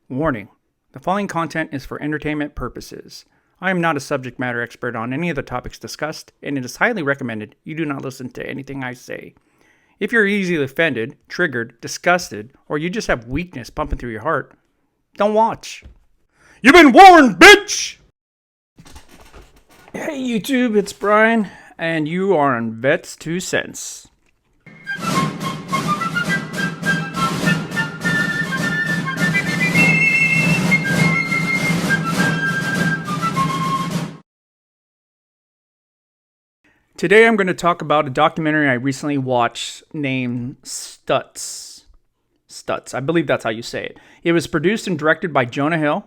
Warning: the following content is for entertainment purposes. I am not a subject matter expert on any of the topics discussed, and it is highly recommended you do not listen to anything I say. If you're easily offended, triggered, disgusted, or you just have weakness pumping through your heart, don't watch. You've been warned, bitch! Hey YouTube, it's Bryan, and you are on V2C. Today I'm going to talk about a documentary I recently watched named Stutz. Stutz, I believe that's how you say it. It was produced and directed by Jonah Hill.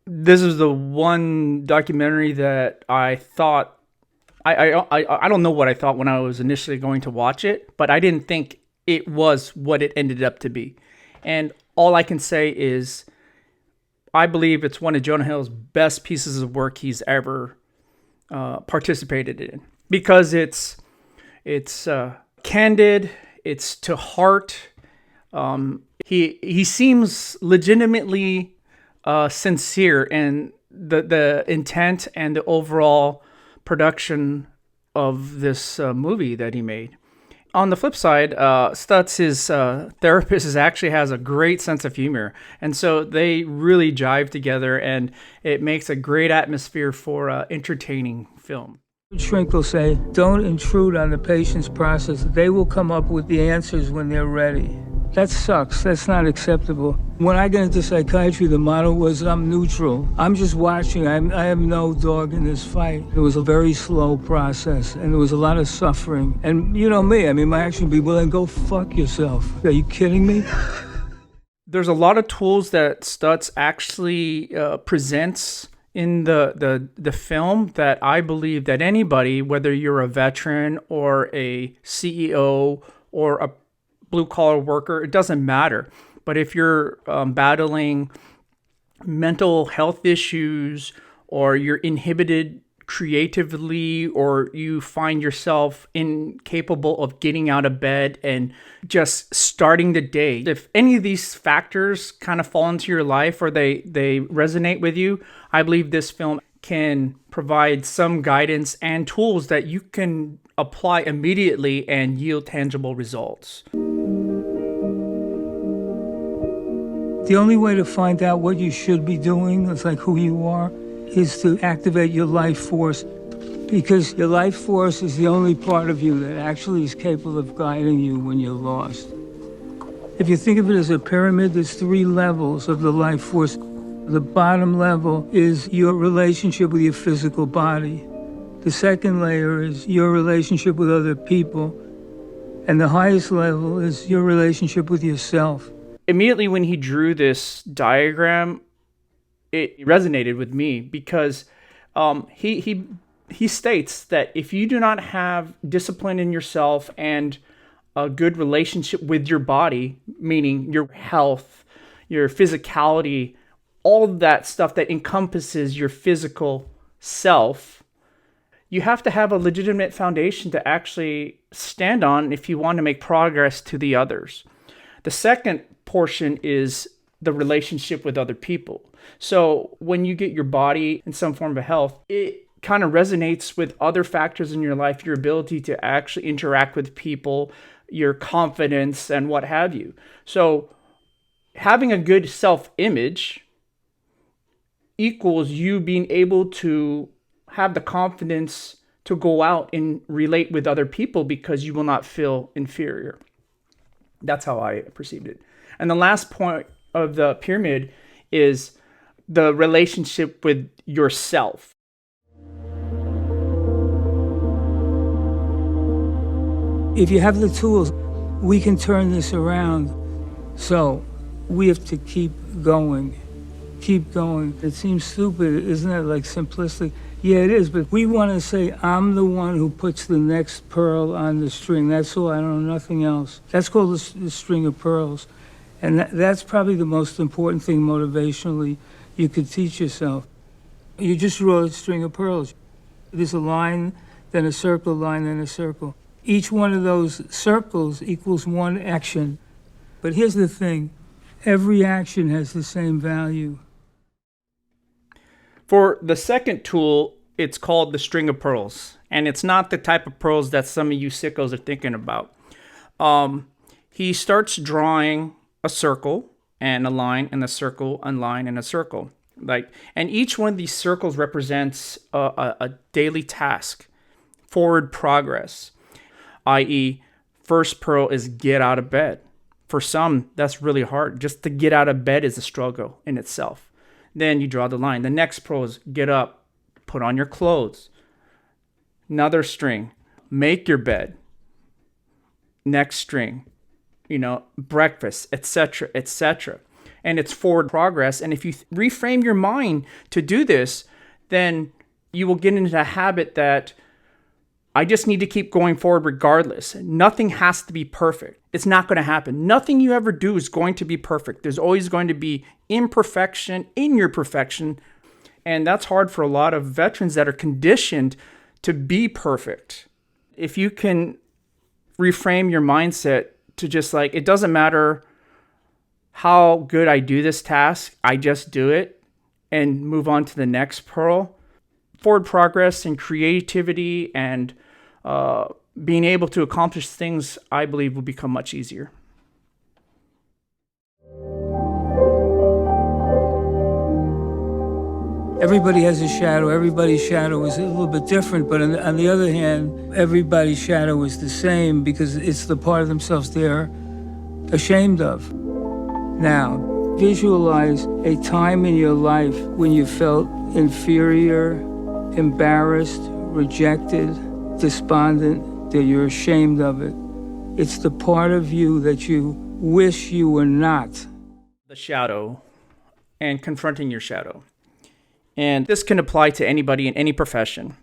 This is the one documentary that I thought, I don't know what I thought when I was initially going to watch it, but I didn't think it was what it ended up to be. And all I can say is I believe it's one of Jonah Hill's best pieces of work he's ever participated in, because it's candid, it's to heart. He seems legitimately sincere in the intent and the overall production of this movie that he made. On the flip side, Stutz, his therapist, actually has a great sense of humor. And so they really jive together, and it makes a great atmosphere for entertaining film. Shrink will say, don't intrude on the patient's process. They will come up with the answers when they're ready. That sucks. That's not acceptable. When I got into psychiatry, the motto was, I'm neutral. I'm just watching. I have no dog in this fight. It was a very slow process, and there was a lot of suffering. And you know me, my action would be, well, then go fuck yourself. Are you kidding me? There's a lot of tools that Stutz actually presents in the film that I believe that anybody, whether you're a veteran or a CEO or a blue-collar worker, it doesn't matter. But if you're battling mental health issues, or you're inhibited creatively, or you find yourself incapable of getting out of bed and just starting the day, if any of these factors kind of fall into your life or they resonate with you, I believe this film can provide some guidance and tools that you can apply immediately and yield tangible results. The only way to find out what you should be doing, it's like who you are, is to activate your life force. Because your life force is the only part of you that actually is capable of guiding you when you're lost. If you think of it as a pyramid, there's 3 levels of the life force. The bottom level is your relationship with your physical body. The second layer is your relationship with other people. And the highest level is your relationship with yourself. Immediately when he drew this diagram, it resonated with me, because he states that if you do not have discipline in yourself and a good relationship with your body, meaning your health, your physicality, all that stuff that encompasses your physical self, you have to have a legitimate foundation to actually stand on if you want to make progress to the others. The second portion is the relationship with other people. So when you get your body in some form of health, it kind of resonates with other factors in your life, your ability to actually interact with people, your confidence, and what have you. So having a good self-image equals you being able to have the confidence to go out and relate with other people, because you will not feel inferior. That's how I perceived it. And the last point of the pyramid is the relationship with yourself. If you have the tools, we can turn this around. So we have to keep going. Keep going. It seems stupid, isn't it? Like simplistic. Yeah, it is, but we want to say, I'm the one who puts the next pearl on the string. That's all, I don't know, nothing else. That's called the string of pearls. And that's probably the most important thing motivationally you could teach yourself. You just draw a string of pearls. There's a line, then a circle, line, then a circle. Each one of those circles equals one action. But here's the thing. Every action has the same value. For the second tool, it's called the string of pearls. And it's not the type of pearls that some of you sickos are thinking about. He starts drawing a circle and a line and a circle, a line and a circle. And each one of these circles represents a daily task, forward progress, i.e., first pearl is get out of bed. For some, that's really hard. Just to get out of bed is a struggle in itself. Then you draw the line. The next pearl is get up, put on your clothes. Another string, make your bed. Next string, breakfast, etc., etc. And it's forward progress. And if you reframe your mind to do this, then you will get into the habit that I just need to keep going forward regardless. Nothing has to be perfect. It's not going to happen. Nothing you ever do is going to be perfect. There's always going to be imperfection in your perfection. And that's hard for a lot of veterans that are conditioned to be perfect. If you can reframe your mindset to just it doesn't matter how good I do this task, I just do it and move on to the next pearl. Forward progress and creativity and being able to accomplish things, I believe, will become much easier. Everybody has a shadow. Everybody's shadow is a little bit different, but on the other hand, everybody's shadow is the same because it's the part of themselves they're ashamed of. Now, visualize a time in your life when you felt inferior, embarrassed, rejected, despondent, that you're ashamed of it. It's the part of you that you wish you were not. The shadow and confronting your shadow. And this can apply to anybody in any profession.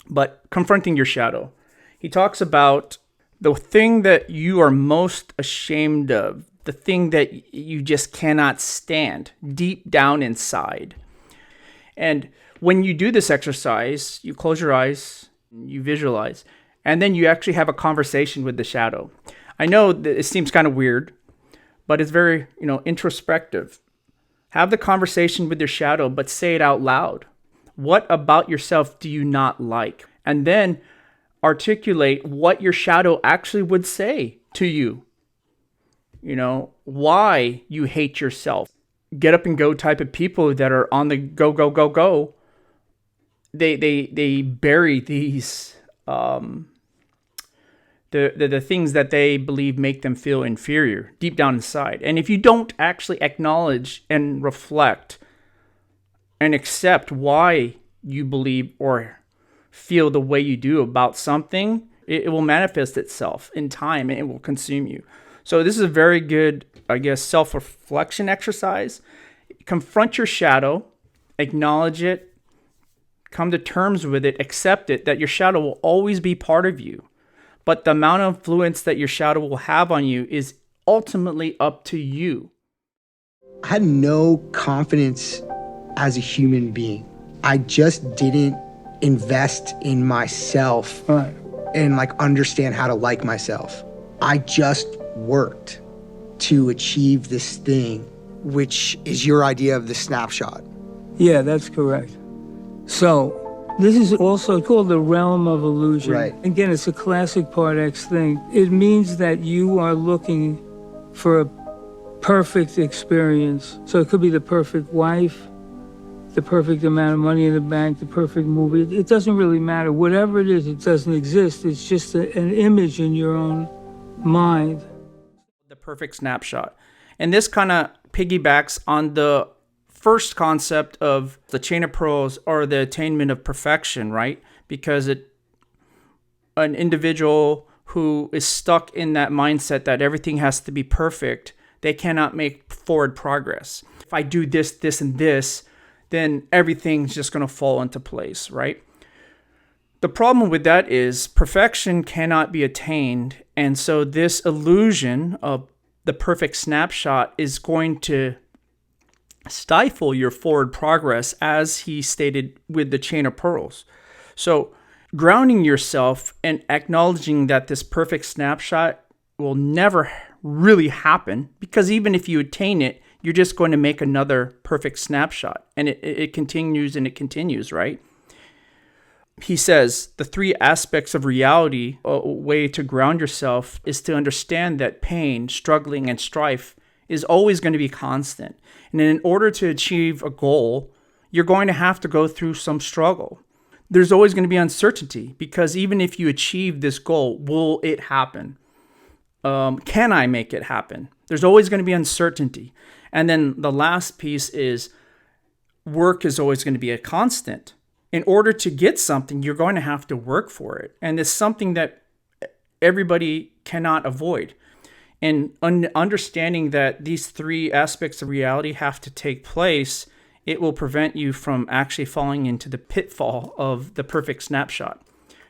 But confronting your shadow. He talks about the thing that you are most ashamed of, the thing that you just cannot stand deep down inside. And when you do this exercise, you close your eyes, you visualize, and then you actually have a conversation with the shadow. I know that it seems kind of weird, but it's very, introspective. Have the conversation with your shadow, but say it out loud. What about yourself do you not like? And then articulate what your shadow actually would say to you. Why you hate yourself. Get up and go type of people that are on the go, go, go, go. They bury these the things that they believe make them feel inferior deep down inside. And if you don't actually acknowledge and reflect and accept why you believe or feel the way you do about something, it will manifest itself in time and it will consume you. So this is a very good, self-reflection exercise. Confront your shadow, acknowledge it, come to terms with it, accept it, that your shadow will always be part of you. But the amount of influence that your shadow will have on you is ultimately up to you. I had no confidence as a human being. I just didn't invest in myself and understand how to like myself. I just worked to achieve this thing, which is your idea of the snapshot. Yeah, that's correct. So this is also called the realm of illusion. Right. Again, it's a classic Part X thing. It means that you are looking for a perfect experience. So it could be the perfect wife, the perfect amount of money in the bank, the perfect movie. It doesn't really matter. Whatever it is, it doesn't exist. It's just an image in your own mind. The perfect snapshot. And this kind of piggybacks on the first concept of the chain of pearls or the attainment of perfection, right? Because an individual who is stuck in that mindset that everything has to be perfect, they cannot make forward progress. If I do this, this, and this, then everything's just going to fall into place, right? The problem with that is perfection cannot be attained. And so this illusion of the perfect snapshot is going to stifle your forward progress, as he stated with the chain of pearls. So grounding yourself and acknowledging that this perfect snapshot will never really happen, because even if you attain it, you're just going to make another perfect snapshot, and it continues and it continues, right? He says the three aspects of reality, a way to ground yourself, is to understand that pain, struggling, and strife is always going to be constant. And in order to achieve a goal, you're going to have to go through some struggle. There's always going to be uncertainty, because even if you achieve this goal, will it happen? Can I make it happen? There's always going to be uncertainty. And then the last piece is work is always going to be a constant. In order to get something, you're going to have to work for it. And it's something that everybody cannot avoid. And understanding that these three aspects of reality have to take place, it will prevent you from actually falling into the pitfall of the perfect snapshot.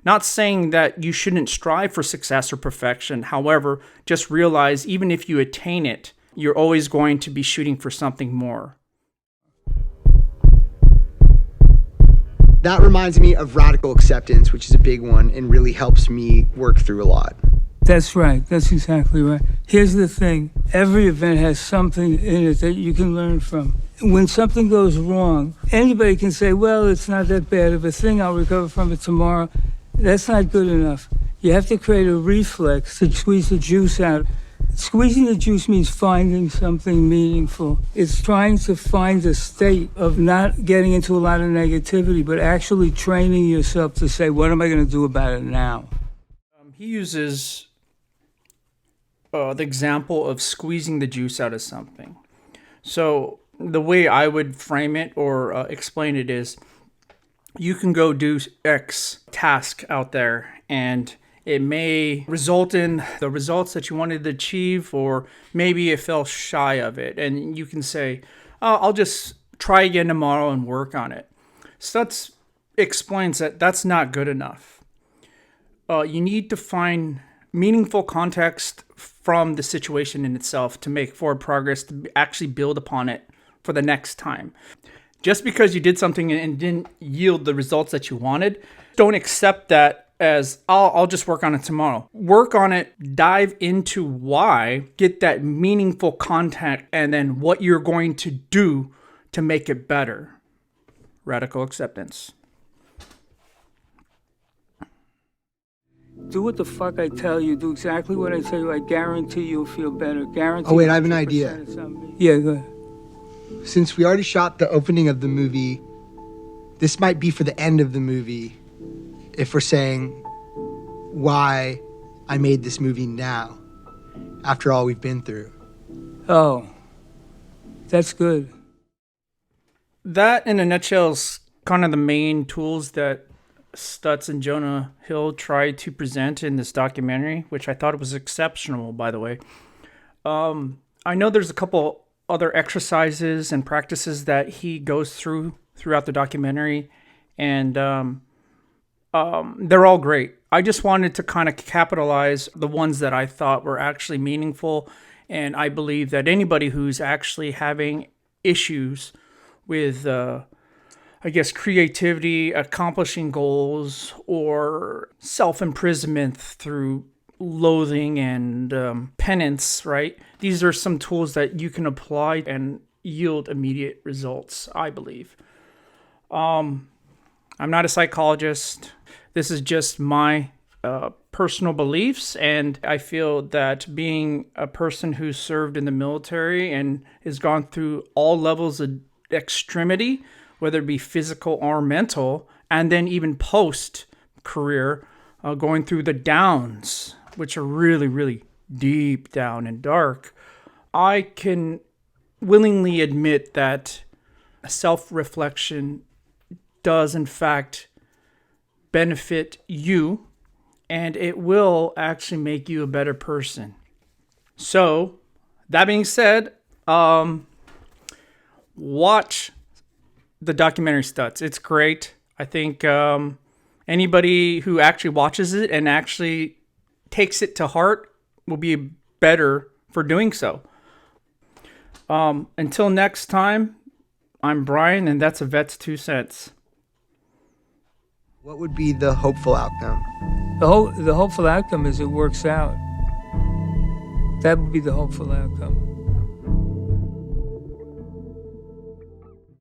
Not saying that you shouldn't strive for success or perfection. However, just realize even if you attain it, you're always going to be shooting for something more. That reminds me of radical acceptance, which is a big one and really helps me work through a lot. That's right. That's exactly right. Here's the thing. Every event has something in it that you can learn from. When something goes wrong, anybody can say, well, it's not that bad of a thing. I'll recover from it tomorrow. That's not good enough. You have to create a reflex to squeeze the juice out. Squeezing the juice means finding something meaningful. It's trying to find a state of not getting into a lot of negativity, but actually training yourself to say, what am I going to do about it now? He uses the example of squeezing the juice out of something. So the way I would frame it or explain it is, you can go do X task out there, and it may result in the results that you wanted to achieve, or maybe it fell shy of it. And you can say, oh, I'll just try again tomorrow and work on it. Stutz explains that that's not good enough. You need to find meaningful context from the situation in itself to make forward progress, to actually build upon it for the next time. Just because you did something and didn't yield the results that you wanted, don't accept that as, I'll just work on it tomorrow. Work on it, dive into why, get that meaningful contact, and then what you're going to do to make it better. Radical acceptance. Do what the fuck I tell you. Do exactly what I tell you. I guarantee you'll feel better. Guarantee. Oh, wait, I have an idea. Yeah, go ahead. Since we already shot the opening of the movie, this might be for the end of the movie if we're saying why I made this movie now, after all we've been through. Oh, that's good. That, in a nutshell, is kind of the main tools that Stutz and Jonah Hill tried to present in this documentary, which I thought was exceptional, by the way. I know there's a couple other exercises and practices that he goes throughout the documentary, and they're all great. I just wanted to kind of capitalize the ones that I thought were actually meaningful, and I believe that anybody who's actually having issues with creativity, accomplishing goals, or self-imprisonment through loathing and penance, right? These are some tools that you can apply and yield immediate results, I believe. I'm not a psychologist. This is just my personal beliefs, and I feel that being a person who's served in the military and has gone through all levels of extremity, whether it be physical or mental, and then even post-career, going through the downs, which are really, really deep down and dark, I can willingly admit that self-reflection does, in fact, benefit you, and it will actually make you a better person. So, that being said, watch the documentary Stutz. It's great. I think anybody who actually watches it and actually takes it to heart will be better for doing so. Until next time, I'm Bryan, and that's a Vet's 2 cents. What would be the hopeful outcome? The hopeful outcome is it works out. That would be the hopeful outcome.